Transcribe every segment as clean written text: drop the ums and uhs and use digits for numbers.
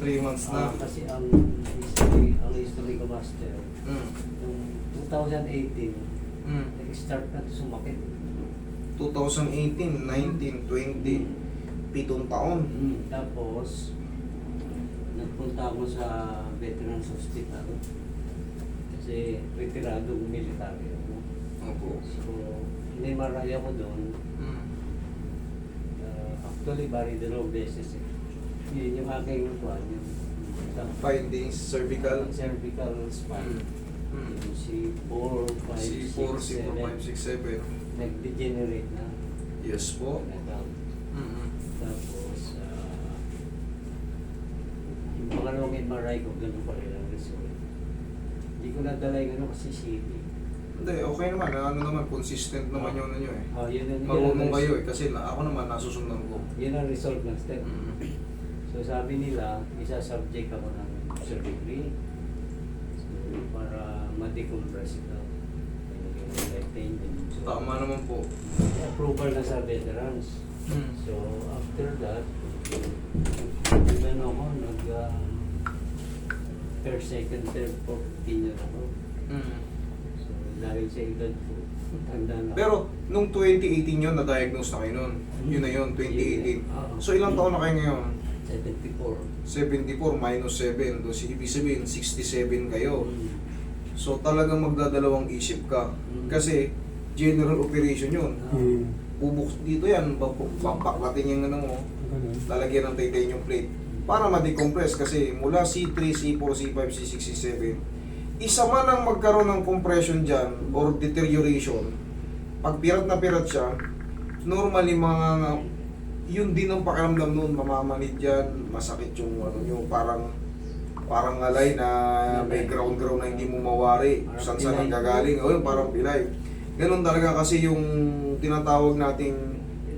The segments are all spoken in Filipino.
3 months na. Kasi ang history ko, Master, noong 2018, nag-start na sumakit. 2018, 19, 20, 7 taon. Tapos, nagpunta ako sa Veterans Hospital kasi retiradong military ako. Opo. So, in-MRI ako doon. Actually, bari 2 beses eh. Yun yung aking kuwan, yung Findings, cervical. cervical spine. Yung C4, 5, C4, 6, 7, 5, 6, 7. nag-degenerate na. Yes po. Tapos, yung pangalawang MRI ko, ganun pa rin ang result. Hindi ko nadala yung ano kasi CT. Hindi, okay naman. Ano naman, consistent naman yun nyo eh. Yun ang Marunong kayo eh. Kasi ako naman, nasusundan ko. Yun ang result ng step. So sabi nila, isa-subject ako ng surgery. So, para ma-decompress ito. So, Tama naman po. approval na sa veterans. So after that, ano ako, third, second, third, fourth opinion ako. So dahil sa edad ko, tanda na. Pero, nung 2018 yun, na-diagnose na kayo nun. Yun na yun, 2018. So, ilang taon na kayo ngayon? 74. 74 minus 7. So, ibig sabihin, 67 kayo. So, talagang magdadalawang isip ka. Kasi, general operation yun. Bubuks dito yan, babaklatin yung ano mo, lalagyan ng titanium plate para ma-decompress kasi mula C3, C4, C5, C6, C7 isa man ang magkaroon ng compression dyan or deterioration, pag pirat na pirat siya, normally mga yun din ang pakiramdam nun, mamamanid dyan, masakit yung ano nyo, parang alay na may ground na hindi mo mawari, saan saan ang gagaling, o yun, parang pilay. Ganun talaga kasi yung tinatawag nating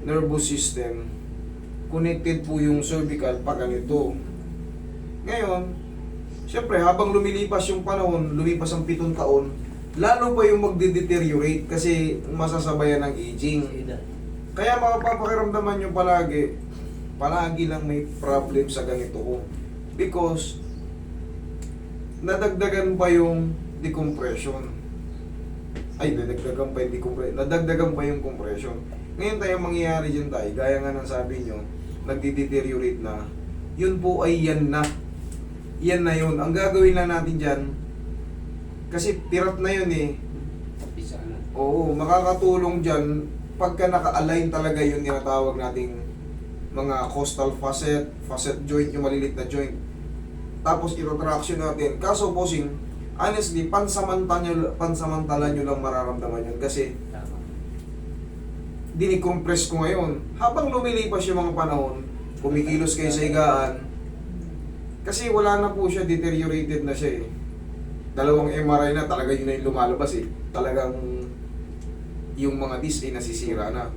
nervous system, connected po yung cervical pa ganito. Ngayon, siyempre habang lumilipas yung panahon, lumipas ang 7 taon, lalo pa yung magde-deteriorate kasi masasabayan ng aging. Kaya mapapakiramdaman nyo palagi lang may problem sa ganito ko. Because, nadagdagan pa yung decompression. Nadagdagan pa yung compression. Ngayon tayo mangyayari dyan tayo, gaya nga ng sabi nyo, nagdi-deteriorate na, yun po ay yan na. Yan na yun. Ang gagawin lang natin dyan, kasi pirat na yun eh. Oo, makakatulong dyan, pagka naka-align talaga yun, tinatawag nating mga costal facet joint, yung malilit na joint. Tapos i-retraction natin. Kaso posing, honestly, pansamantala nyo lang mararamdaman yun kasi dinikompress ko ngayon. Habang lumilipas yung mga panahon, kumikilos kayo sa higaan, kasi wala na po siya, deteriorated na siya eh. 2 MRI na, talaga yun na yung lumalabas eh. Talagang yung mga disc ay nasisira na.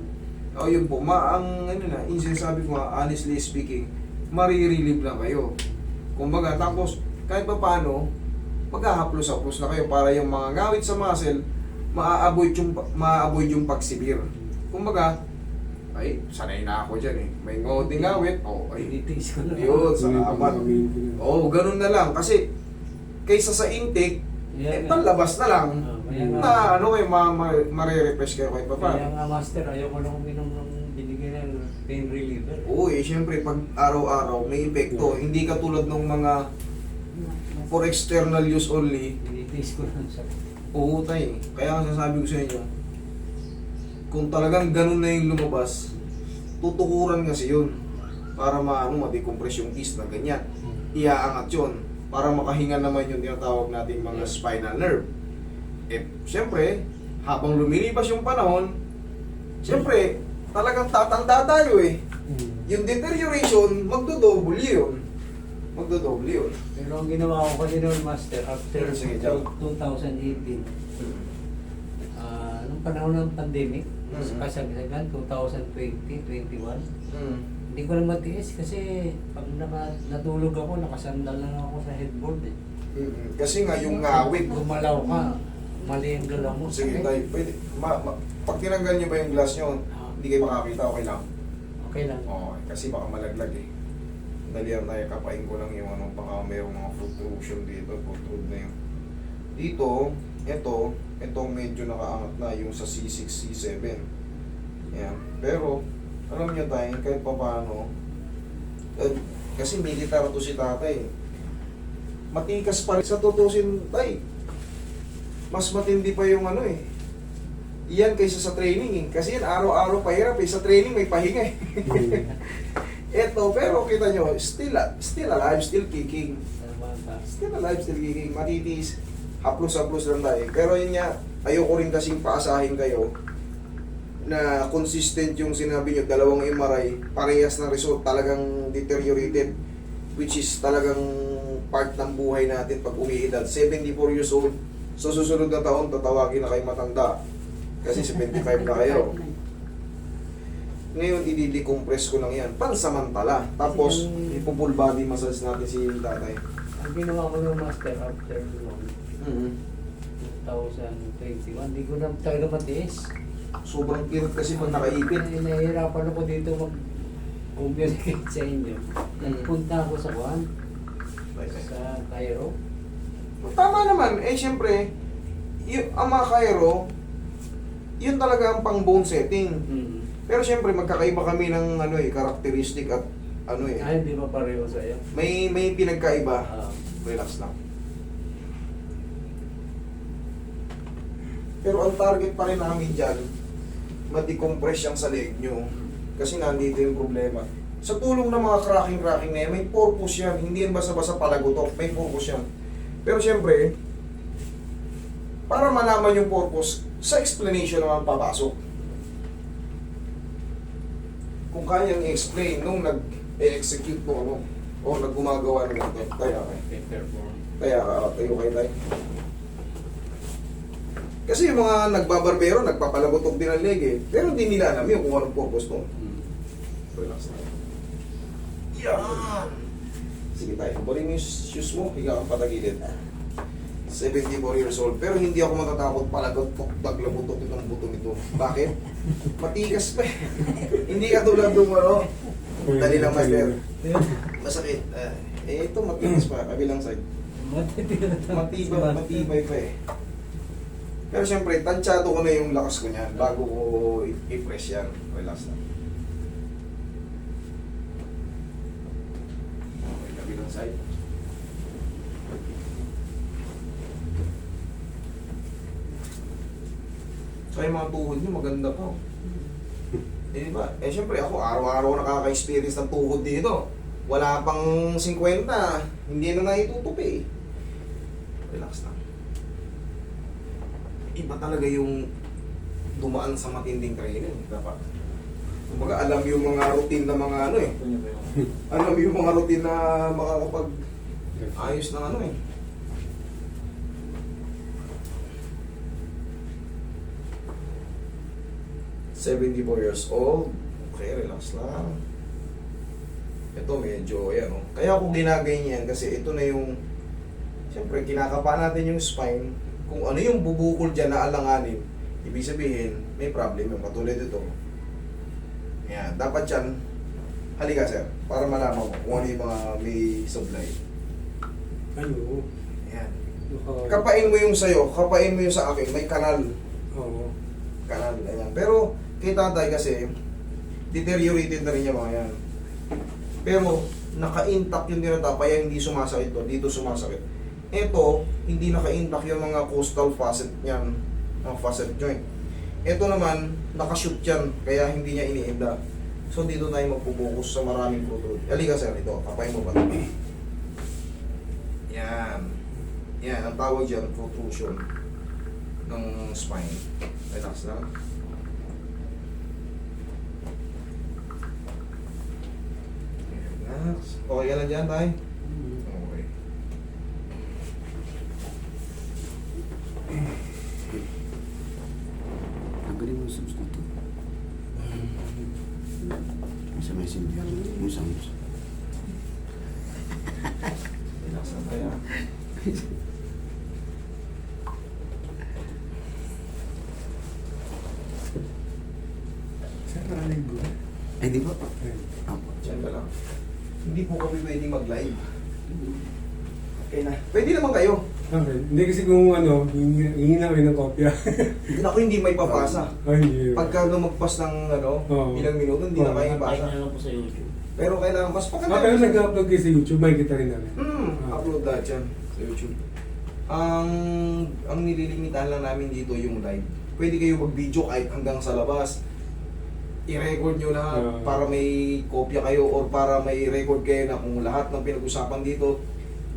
O yun po, yung sinasabi ko nga, honestly speaking, marirelieve lang kayo. Kumbaga, tapos kahit pa paano, maghahaplos-haplos na kayo para yung mga ngawit sa muscle, ma-avoid yung pagsibir. Kumbaga, ay, sanay na ako dyan eh. May ngonting ngawit, Tinitiis ko na. yun, salamat. Ganun na lang. Kasi, kaysa sa intake, palabas na lang. Na marerefresh kayo kahit pa pa. Kaya nga, Master, ayoko lang uminom ng binigyan ng pain reliever. Siyempre, pag araw-araw, may epekto. Hindi katulad ng mga for external use only. Tinitiis ko lang siya. Tay. Kaya ang sasabi ko sa inyo, kung talagang ganun na yung lumabas, tutukuran kasi yun para ma-decompress yung disc na ganyan. Iaangat yun para makahinga naman yung tinatawag nating mga spinal nerve. Siyempre, habang lumilipas yung panahon, siyempre, talagang tatanda tayo eh. Yung deterioration, magdodoble yun. Pero ang ginawa ko kasi noon, Master, after Sige, 2018, nung panahon ng pandemic, kasagsagan, 2020, 21, hindi ko na matiis kasi pag natulog ako, nakasandal lang ako sa headboard eh. Kasi nga yung ngawit. Gumalaw ka, mali ang galaw mo. Sige tayo, pwede. Pag tinanggal nyo ba yung glass nyo, hindi kayo makakita, okay lang? Okay lang. Kasi baka malaglag eh. Dalihan tayo, kapain ko lang yung ano, baka mayroong mga protrusion dito, protrude na yun. Dito, ito medyo nakaangat na yung sa C6, C7. Yan. Pero, alam niyo tayo, kahit pa paano, kasi militar to si tatay. Matikas pa rin sa tutusin, tay. Mas matindi pa yung ano eh. Iyan kaysa sa training eh. Kasi yan, araw-araw pahirap eh. Sa training may pahinga eh. Eto, pero kita nyo, still alive, still kicking. Still alive, still kicking. Matitis, haplos-haplos lang tayo. Pero yun nga, ayoko rin kasing paasahin kayo na consistent yung sinabi nyo, dalawang MRI, parehas na result, talagang deteriorated, which is talagang part ng buhay natin pag umiidad. 74 years old, so susunod na taon, tatawagin na kayo matanda. Kasi 75 na kayo. Ngayon, i-decompress ko lang yan. Pansamantala. Tapos, ipo-full body massage natin si tatay. Ang ginawa ko ng master after noon, 2021, hindi ko na talaga matiis. Sobrang kirot kasi pag nakaipit. Nahihirapan ako dito mag-communicate sa inyo. Nagpunta ako sa Juan, sa Cairo. Tama naman. Eh, syempre, ang mga Cairo, yun talaga ang pang bone setting. Pero syempre, magkakaiba kami ng karakteristik at Ay, hindi pa pareho sa iyo. May pinagkaiba. Relax lang. Pero ang target pa rin namin dyan, ma-decompress yung sa leg nyo. Kasi nandito yung problema. Sa tulong ng mga cracking na yan, may purpose yan. Hindi yan basta-basta palagutok. May purpose yan. Pero syempre, para malaman yung purpose, sa explanation naman papasok. Kung kanyang i-explain nung nag-execute mo ano, o nag-gumagawa ng ito, tayo kayo tayo. Kasi yung mga nagbabarbero, nagpapalagutok din ang leg eh. Pero hindi nila alam yung kung anong purpose mo. Relax na. Yan! Sige tayo, kumpulin mo yung shoes mo, higa kang patagilid. 74 years old, pero hindi ako matatakot palagutok, baglabutok itong buto nito. Bakit? Matigas pa eh. Hindi ka tulad ng dali lang master. Masakit. Ito matigas pa, kabilang side. Matibay pa eh. Pero syempre, tansyado ko na yung lakas ko niyan bago ko i-press yan. Relax na. Okay, kabilang side. So yung mga tuhod nyo, maganda pa. Eh, diba? Eh, syempre ako, araw-araw nakaka-experience ng tuhod dito. Wala pang 50, hindi na naitutupi. Relax na. Iba talaga yung dumaan sa matinding training. Dapat. Kumbaga, alam yung mga routine na mga alam yung mga routine na makakapag ayos ng eh. ...74 years old. Okay, relax lang. Ito medyo, Kaya ako ginagayin yan kasi ito na yung... Siyempre, kinakapa natin yung spine. Kung ano yung bubukol dyan na alanganin, ibig sabihin, may problem yung katulad ito. Yan, dapat yan, halika sir, para malaman mo kung ano yung mga may supply. Ano? Yan. Kapain mo yung sa'yo, kapain mo yung sa akin, may kanal. Oo. Kanal, ayan. Pero, kay tatay kasi, deteriorated na rin yung mga yan. Pero, naka-intact yung dinata, kaya hindi sumasakit to, dito sumasakit. Ito, hindi naka-intact yung mga costal facet niyan, mga facet joint. Ito naman, naka-shoot yan, kaya hindi niya iniinda. So, dito tayo magpupokus sa maraming protrude. Halika sir, ito, kapay mo ba ito? Yan. Yan, ang tawag dyan, protrusion ng spine. Relax lang. Relax. Okay ka lang dyan, tay? Okay. Tanggalin mo yung substitute. Sa may simbihan mo sa Relax lang tayo. Saan ka nalinggo? Ay, di ba? Ayun. Apo. Diyan ka lang. Hindi hindi po kami pwedeng mag-live. Okay na. Pwede naman kayo. Okay. Hindi kasi kung ano, hingi na kayo ng kopya. Ako hindi may papasa. Ay, hindi. Pagka lumagpas ng Oo. ilang minuto, hindi na kayo Kain ipasa. na lang po sa YouTube. Pero kailangan mas Pero pagka nag-upload kayo sa YouTube, makikita rin namin. upload lahat yan sa YouTube. Ang nililimitahan lang namin dito yung live. Pwede kayo mag-video kahit hanggang sa labas. I-record nyo lahat para may kopya kayo or para may record kayo na kung lahat ng pinag-usapan dito,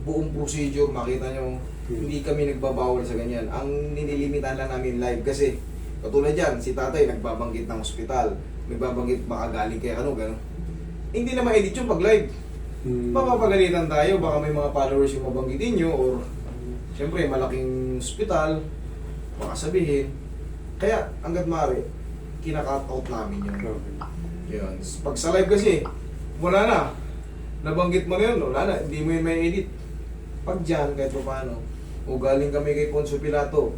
buong procedure, makita nyo, hindi kami nagbabawal sa ganyan. Ang nililimitahan lang namin live kasi katulad yan, si tatay nagbabanggit ng ospital, nagbabanggit baka galing kay ano, gano'n. Hindi na ma-edit yung pag live. Mapapagalitan tayo, baka may mga followers yung mabanggitin nyo or siyempre malaking ospital, baka sabihin. Kaya hanggat maaari, kina-cut out namin yun. Okay. Yun. Pag sa live kasi, wala na. Nabanggit mo na yun, wala na. Hindi mo yun may edit. Pag dyan, kahit pa paano, o galing kami kay Poncio Pilato,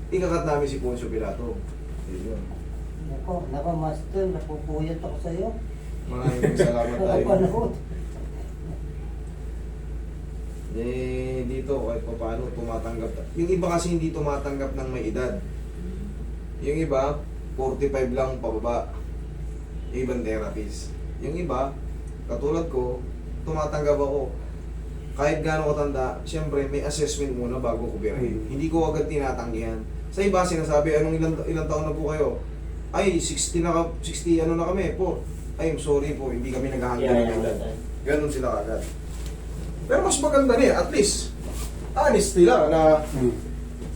ikakat namin si Poncio Pilato. Yun. Nako, master, napupuyat ako sa'yo. Maraming salamat tayo. Nakapanood. Dito, kahit pa paano, tumatanggap. Yung iba kasi hindi tumatanggap ng may edad. Yung iba, 45 lang pababa. Yung ibang therapist. Yung iba, katulad ko, tumatanggap ako. Kahit gaano katanda, siyempre may assessment muna bago ko birahin. Hindi ko agad tinatanggihan. Sa iba sinasabi, anong ilang taon na po kayo? Ay, 60 ano na kami po. Ay, I'm sorry po, hindi kami nag-handle ng edad. Ganon sila agad. Pero mas maganda niya, at least, honest sila na,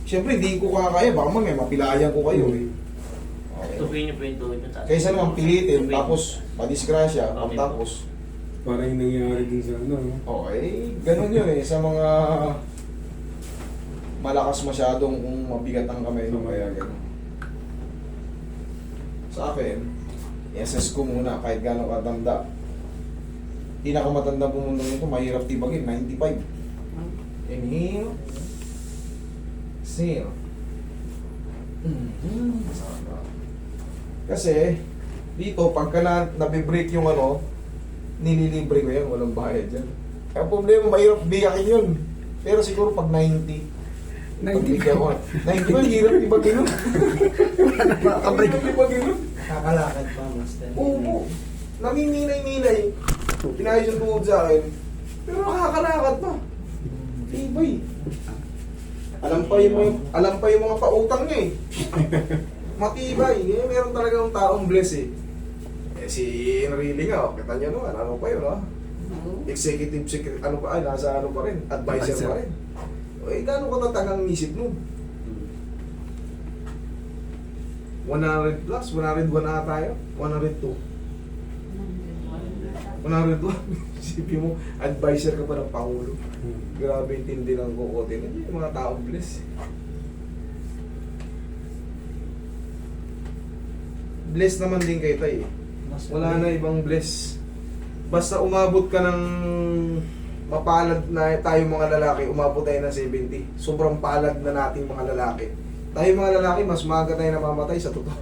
siyempre hindi ko kakaya, baka mamaya mapilayan ko kayo eh. Okay. Tupiin niyo po yung tuhod niyo. Kaysa naman pilitin, Tupiin. tapos madisgrasya, Okay. tapos, Parang yung nangyayari din sa ano, no? okay, ganun yun eh, sa mga malakas masyadong kung mabigat ang kamay mo, kaya ganun. Sa akin, i-assess ko muna kahit gano'ng katanda. Pinakamatanda po muna nito, mahirap tibagin, 95. Inhale. Exhale. Kasi, dito, pagka nabibreak yung ano, nililibre ko yan, walang bayad dyan. Ang problema, mahirap biyakin yun. Pero siguro pag 90, 90 ko. 90 ko, hirap ibagin yun. Hirap ibagin yun. Kakalakad pa, master. Oo. Namiminay-minay. Pinayos yung tuhod sa akin. Pero nakakalakad pa. Tibay. Alam pa yung mga pautang niya eh. Matibay. Eh, meron talagang taong bless eh. Eh si Enrile nga, kita niyo naman, ano pa yun ha? Executive secretary, ano pa, ay nasa ano pa rin, advisor pa rin. Eh, gano'ng katatag ang isip nun? 100 plus, 101 na tayo, 102. 102, isipin mo, advisor ka pa ng Pangulo. Grabe yung tindi ng kukote na yung mga taong bless. Bless naman din kay Tay eh. Wala na ibang bless. Basta umabot ka ng mapalad na tayo mga lalaki, umabot tayo ng 70. Sobrang palad na nating mga lalaki. Tayo mga lalaki, mas maaga tayo namamatay sa totoo.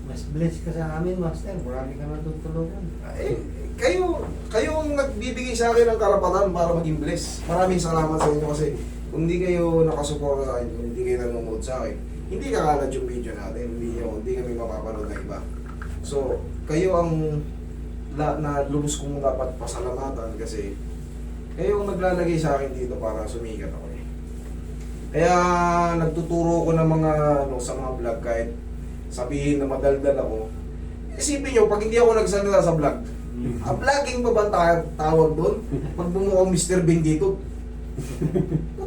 Mas blessed ka sa amin, master. Marami ka natutulungan. Eh, kayo ang nagbibigay sa akin ng karapatan para maging bless. Maraming salamat sa inyo kasi kung hindi kayo nakasuporta sa akin, kung hindi kayo nanonood sa akin, hindi kakalat yung video natin, hindi kami mapapanood na iba. So, kayo ang na lubos kong dapat pasalamatan kasi kayo ang naglalagay sa akin dito para sumikat ako eh. Kaya nagtuturo ko ng mga sa mga vlog kahit sabihin na madaldal ako. Isipin nyo, pag hindi ako nagsalita sa vlog, vlogging ba ba tawag doon? Pag bumuha Mr. Bean dito,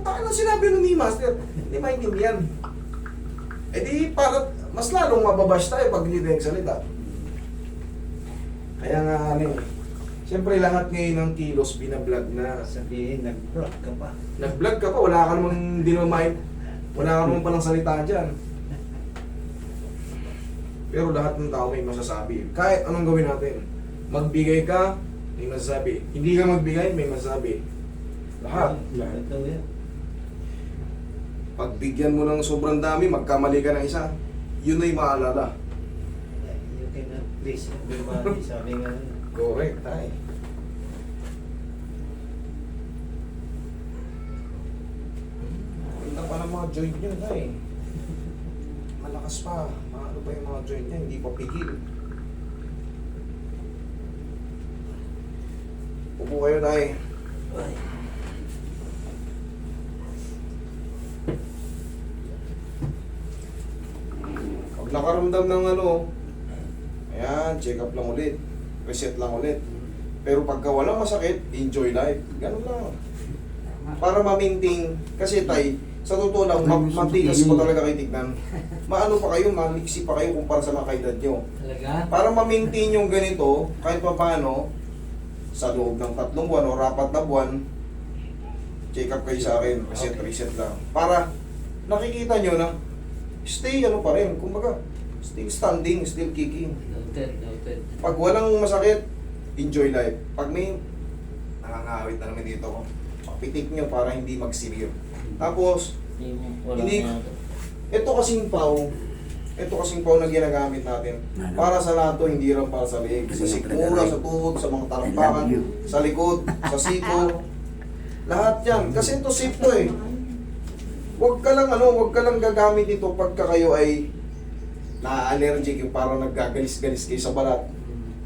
tayo na sinabi nun ni Master, hindi maintindihan. Eh di, para mas lalong mababash tayo pag hindi tayo nagsalita. Kaya nga siyempre lahat ngayon ng kilos binablog na. Sabihin, nag-vlog ka pa. Nag-vlog ka pa, wala ka namang dinamay, wala ka namang palang salita dyan. Pero lahat ng tao may masasabi. Kahit anong gawin natin, magbigay ka, may masasabi. Hindi ka magbigay, may masasabi. Lahat. Ito yan. Pagbigyan mo ng sobrang dami, magkamali ka ng isa, yun ay maalala. You cannot please everybody. Sabi nga, Correct, tay. Ganda pa ng mga joint nyo, tay. Malakas pa. Ano pa yung mga joint niya? Hindi pa pigil. Upo kayo, tay. Pag nakaramdam ng ano, ayan, check up lang ulit. Reset lang ulit. Pero pagka walang masakit, enjoy life. Ganun lang. Para ma-maintain. Kasi tay, sa totoo lang, matigas pa talaga kayo tignan. Maano pa kayo, maliksi pa kayo kumpara sa mga kaedad nyo. Talaga? Para ma-maintain yung ganito, kahit pa paano, sa loob ng 3 buwan o 4 na buwan, check up kayo sa akin, reset lang. Para nakikita nyo na, stay ano pa rin, kumbaga, still standing, still kicking. Noted. Pag walang masakit, enjoy life. Pag may nangangawit na naman dito ko, papitik nyo para hindi mag-severe. Tapos, hindi, ito kasing pau na ginagamit natin. Para sa lahat to, hindi lang para sa leeg. Sa sikmura, sa tuhod, sa mga talampakan, sa likod, sa siko. Lahat yan. Kasi ito safe to eh. Huwag ka lang gagamit ito pagka kayo ay na-allergic, yung parang naggagalis-galis kayo sa balat.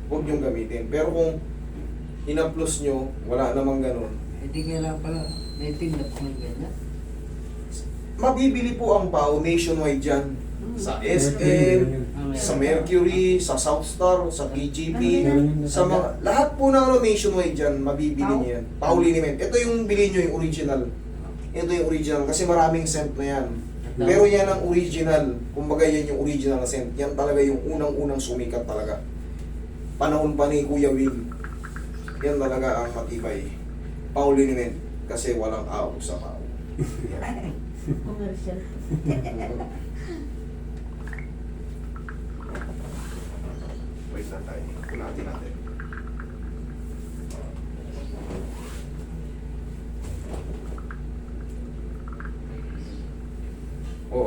Huwag niyong gamitin. Pero kung in-plus nyo, wala namang ganun. Hindi kailangan pala. Naitinda po ng ganyan. Mabibili po ang pau nationwide dyan. Sa SM, sa Mercury, sa Southstar, sa PGP, sa mga, lahat po ng nationwide dyan, mabibili niyo yan. Pau liniment. Ito yung bili nyo, yung original. Ito yung original, kasi maraming scent na yan. Pero yan ang original. Kumbaga yan yung original na scent. Yan talaga yung unang-unang sumikat talaga. Panahon pa ni Kuya Will. Yan talaga ang matibay. Pau liniment. Kasi walang aw sa pau. Yan. Commercial. Wait lang tayo. Kunatin natin.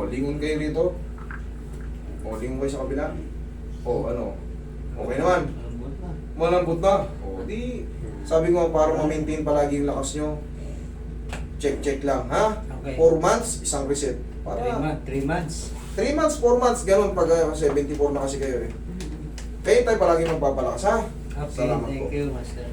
Lingon kayo rito. Lingon kayo sa kabila. Ano? Okay naman. Malambot na. Di. Sabi ko para ma-maintain palagi yung lakas nyo. Check lang, ha? Okay. 4 months, isang reset. 3 months. 3 months, 4 months, ganun pag 74 na kasi kayo eh. Kayo tayo palagi magpapalakas, ha? Okay, Salamat thank po. you, Master.